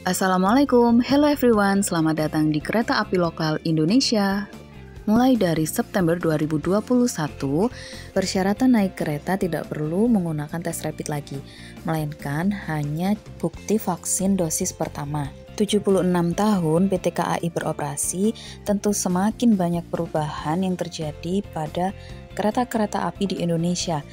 Assalamualaikum, hello everyone, selamat datang di Kereta Api Lokal Indonesia. Mulai dari September 2021, persyaratan naik kereta tidak perlu menggunakan tes rapid lagi, melainkan hanya bukti vaksin dosis pertama. 76 tahun PT KAI beroperasi, tentu semakin banyak perubahan yang terjadi pada kereta-kereta api di Indonesia.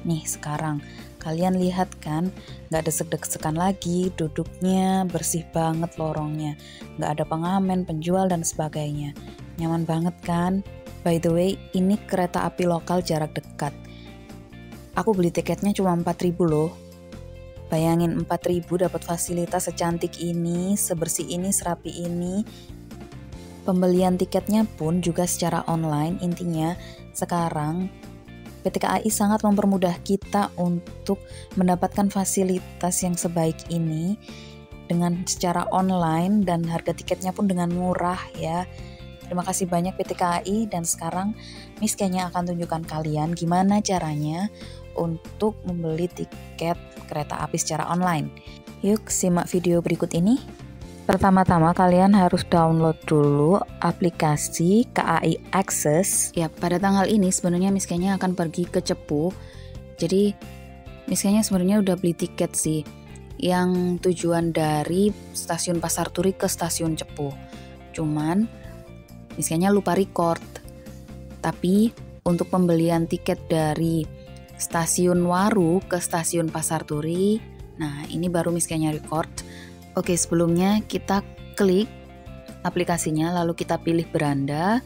Nih sekarang, kalian lihat kan, gak desek-desekan lagi, duduknya bersih banget lorongnya, gak ada pengamen, penjual, dan sebagainya. Nyaman banget kan? By the way, ini kereta api lokal jarak dekat. Aku beli tiketnya cuma 4.000 loh. Bayangin 4.000 dapat fasilitas secantik ini, sebersih ini, serapi ini. Pembelian tiketnya pun juga secara online. Intinya sekarang PT KAI sangat mempermudah kita untuk mendapatkan fasilitas yang sebaik ini dengan secara online, dan harga tiketnya pun dengan murah ya. Terima kasih banyak PT KAI, dan sekarang Miss kayaknya akan tunjukkan kalian gimana caranya untuk membeli tiket kereta api secara online. Yuk simak video berikut ini. Pertama-tama kalian harus download dulu aplikasi KAI Access. Ya, pada tanggal ini sebenarnya Miss kayaknya akan pergi ke Cepu. Jadi Miss kayaknya sebenarnya udah beli tiket sih, yang tujuan dari stasiun Pasar Turi ke stasiun Cepu. Cuman Miss kayaknya lupa record. Tapi untuk pembelian tiket dari stasiun Waru ke stasiun Pasar Turi, nah ini baru Miss kayaknya record. Oke, sebelumnya kita klik aplikasinya, lalu kita pilih beranda,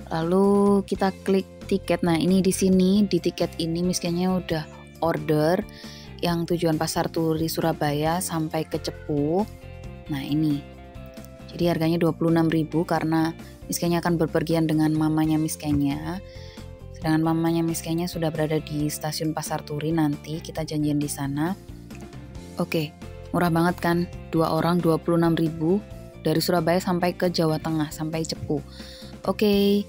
lalu kita klik tiket. Nah, ini di sini di tiket ini Miss kayaknya udah order yang tujuan Pasar Turi Surabaya sampai ke Cepu. Nah, ini. Jadi harganya 26.000 karena Miss kayaknya akan berpergian dengan mamanya Miss kayaknya. Sedangkan mamanya Miss kayaknya sudah berada di stasiun Pasar Turi, nanti kita janjian di sana. Oke. Murah banget kan, 2 orang 26.000 dari Surabaya sampai ke Jawa Tengah, sampai Cepu. Oke.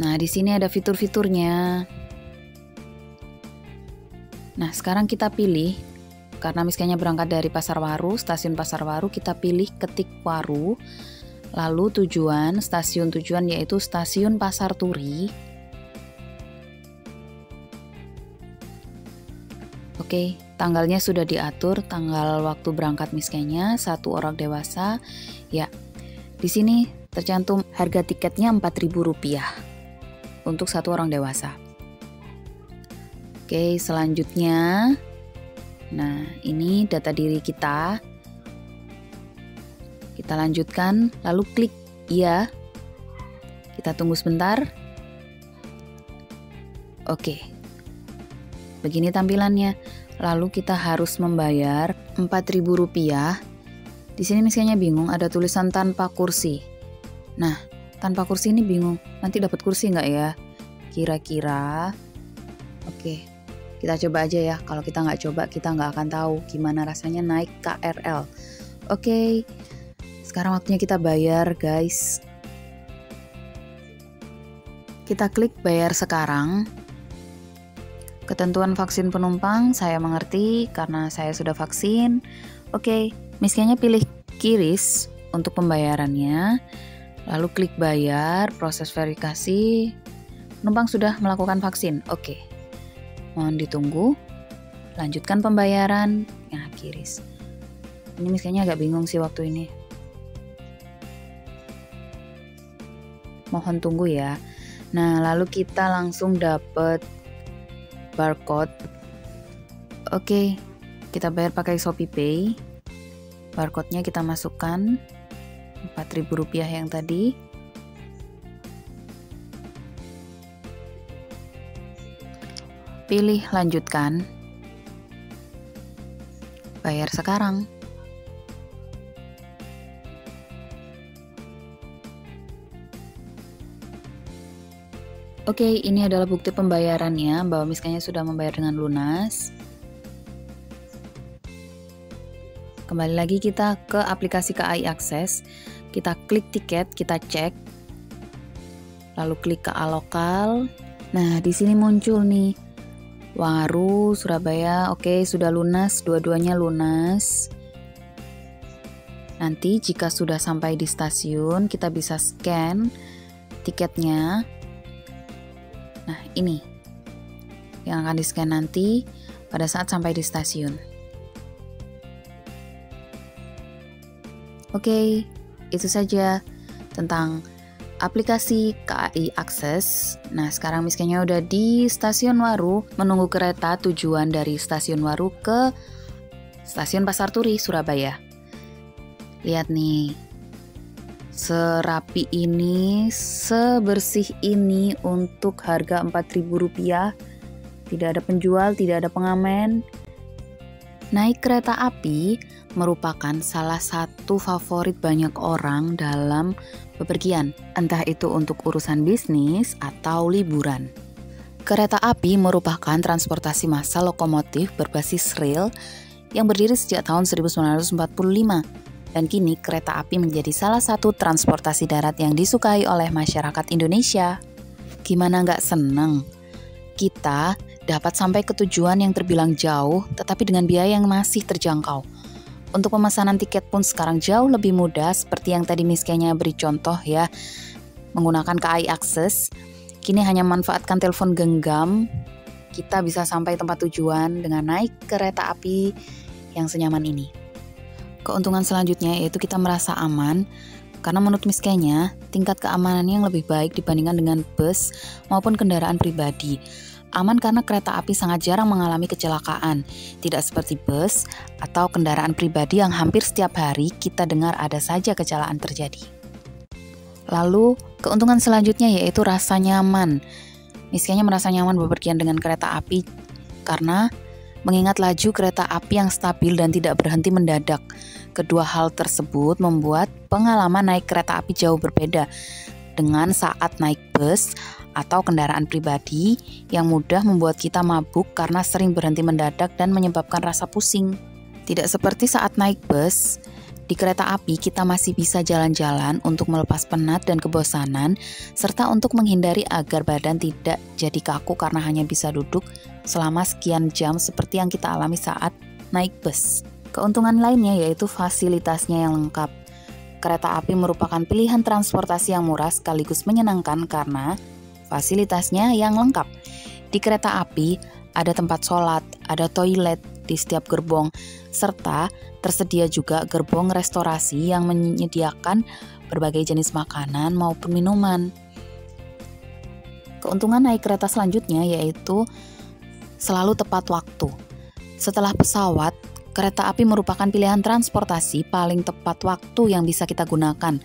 Nah, di sini ada fitur-fiturnya. Nah, sekarang kita pilih, karena Miss kayaknya berangkat dari Pasar Waru, stasiun Pasar Waru, kita pilih ketik Waru. Lalu stasiun tujuan yaitu stasiun Pasar Turi. Oke, tanggalnya sudah diatur, tanggal waktu berangkat Miss kayaknya 1 orang dewasa. Ya, di sini tercantum harga tiketnya Rp4.000 untuk 1 orang dewasa. Oke, selanjutnya, nah ini data diri kita. Kita lanjutkan, lalu klik iya. Kita tunggu sebentar. Oke. Begini tampilannya. Lalu kita harus membayar Rp4.000. Di sini Miss kayaknya bingung, ada tulisan tanpa kursi. Nah, tanpa kursi ini bingung, nanti dapat kursi nggak ya? Kira-kira. Oke, kita coba aja ya. Kalau kita nggak coba, kita nggak akan tahu gimana rasanya naik KRL. Oke, sekarang waktunya kita bayar, guys. Kita klik bayar sekarang. Ketentuan vaksin penumpang saya mengerti karena saya sudah vaksin. Oke, Miss kayaknya pilih QRIS untuk pembayarannya. Lalu klik bayar, proses verifikasi. Penumpang sudah melakukan vaksin. Oke. Mohon ditunggu. Lanjutkan pembayaran. Nah, QRIS. Ini Miss kayaknya agak bingung sih waktu ini. Mohon tunggu ya. Nah, lalu kita langsung dapat barcode. Oke, kita bayar pakai ShopeePay. Barcode-nya kita masukkan, Rp4.000 yang tadi. Pilih lanjutkan. Bayar sekarang. Oke, ini adalah bukti pembayarannya bahwa Miss kayaknya sudah membayar dengan lunas. Kembali lagi kita ke aplikasi KAI Access. Kita klik tiket, kita cek. Lalu klik ke lokal. Nah, di sini muncul nih Waru, Surabaya, oke sudah lunas, dua-duanya lunas. Nanti jika sudah sampai di stasiun, kita bisa scan tiketnya. Nah, ini yang akan di-scan nanti pada saat sampai di stasiun. Oke, itu saja tentang aplikasi KAI Akses. Nah, sekarang Miss Kenya udah di Stasiun Waru, menunggu kereta tujuan dari Stasiun Waru ke Stasiun Pasar Turi, Surabaya. Lihat nih, serapi ini, sebersih ini untuk harga Rp4.000. Tidak ada penjual, tidak ada pengamen. Naik kereta api merupakan salah satu favorit banyak orang dalam bepergian, entah itu untuk urusan bisnis atau liburan. Kereta api merupakan transportasi massal lokomotif berbasis rel yang berdiri sejak tahun 1945. Dan kini kereta api menjadi salah satu transportasi darat yang disukai oleh masyarakat Indonesia. Gimana nggak seneng? Kita dapat sampai ke tujuan yang terbilang jauh, tetapi dengan biaya yang masih terjangkau. Untuk pemesanan tiket pun sekarang jauh lebih mudah, seperti yang tadi Miss Kenya beri contoh ya, menggunakan KAI Akses. Kini hanya memanfaatkan telepon genggam, kita bisa sampai tempat tujuan dengan naik kereta api yang senyaman ini. Keuntungan selanjutnya yaitu kita merasa aman, karena menurut Miss Kenya, tingkat keamanannya yang lebih baik dibandingkan dengan bus maupun kendaraan pribadi. Aman karena kereta api sangat jarang mengalami kecelakaan, tidak seperti bus atau kendaraan pribadi yang hampir setiap hari kita dengar ada saja kecelakaan terjadi. Lalu, keuntungan selanjutnya yaitu rasa nyaman. Miss Kenya merasa nyaman bepergian dengan kereta api karena mengingat laju kereta api yang stabil dan tidak berhenti mendadak. Kedua hal tersebut membuat pengalaman naik kereta api jauh berbeda dengan saat naik bus atau kendaraan pribadi yang mudah membuat kita mabuk karena sering berhenti mendadak dan menyebabkan rasa pusing. Tidak seperti saat naik bus, di kereta api kita masih bisa jalan-jalan untuk melepas penat dan kebosanan, serta untuk menghindari agar badan tidak jadi kaku karena hanya bisa duduk selama sekian jam seperti yang kita alami saat naik bus. Keuntungan lainnya yaitu fasilitasnya yang lengkap. Kereta api merupakan pilihan transportasi yang murah sekaligus menyenangkan karena fasilitasnya yang lengkap. Di kereta api ada tempat sholat, ada toilet di setiap gerbong, serta tersedia juga gerbong restorasi yang menyediakan berbagai jenis makanan maupun minuman. Keuntungan naik kereta selanjutnya yaitu selalu tepat waktu. Setelah pesawat, kereta api merupakan pilihan transportasi paling tepat waktu yang bisa kita gunakan.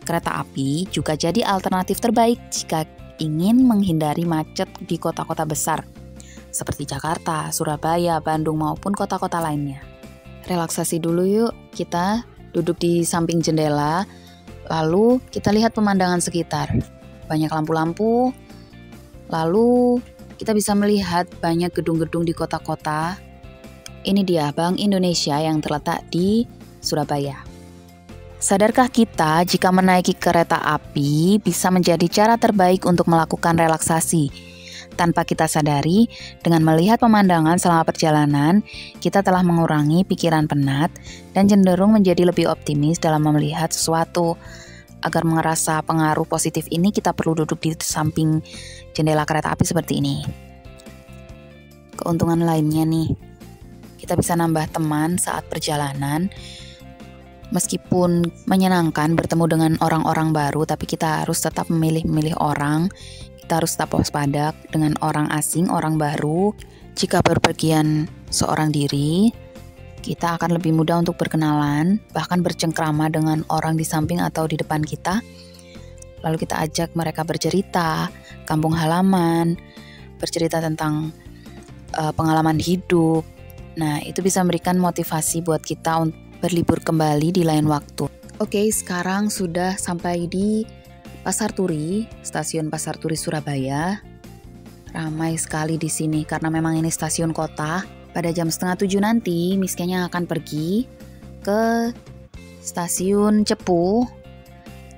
Kereta api juga jadi alternatif terbaik jika ingin menghindari macet di kota-kota besar seperti Jakarta, Surabaya, Bandung maupun kota-kota lainnya. Relaksasi dulu yuk, kita duduk di samping jendela, lalu kita lihat pemandangan sekitar. Banyak lampu-lampu, lalu kita bisa melihat banyak gedung-gedung di kota-kota. Ini dia Bank Indonesia yang terletak di Surabaya. Sadarkah kita jika menaiki kereta api bisa menjadi cara terbaik untuk melakukan relaksasi? Tanpa kita sadari, dengan melihat pemandangan selama perjalanan, kita telah mengurangi pikiran penat dan cenderung menjadi lebih optimis dalam melihat sesuatu. Agar merasa pengaruh positif ini, kita perlu duduk di samping jendela kereta api seperti ini. Keuntungan lainnya nih, kita bisa nambah teman saat perjalanan. Meskipun menyenangkan bertemu dengan orang-orang baru, tapi kita harus tetap memilih orang. Kita harus tetap waspada dengan orang asing, orang baru. Jika berpergian seorang diri, kita akan lebih mudah untuk berkenalan, bahkan bercengkrama dengan orang di samping atau di depan kita. Lalu kita ajak mereka bercerita, kampung halaman, bercerita tentang pengalaman hidup. Nah, itu bisa memberikan motivasi buat kita untuk berlibur kembali di lain waktu. Oke, sekarang sudah sampai di Pasar Turi, stasiun Pasar Turi Surabaya. Ramai sekali di sini karena memang ini stasiun kota. Pada jam 6:30 nanti, Miss Kenya akan pergi ke stasiun Cepu.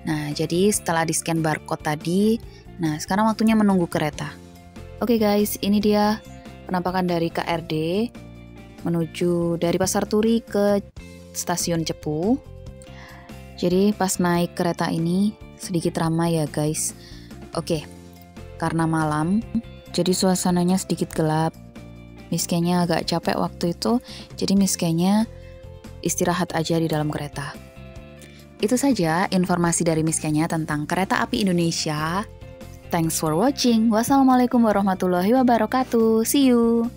Nah, jadi setelah di-scan barcode tadi, nah sekarang waktunya menunggu kereta. Oke guys, ini dia penampakan dari KRD menuju dari Pasar Turi ke stasiun Cepu. Jadi pas naik kereta ini sedikit ramai ya guys. Oke, karena malam, jadi suasananya sedikit gelap. Miss Kenya agak capek waktu itu, jadi Miss Kenya istirahat aja di dalam kereta. Itu saja informasi dari Miss Kenya tentang kereta api Indonesia. Thanks for watching. Wassalamualaikum warahmatullahi wabarakatuh. See you.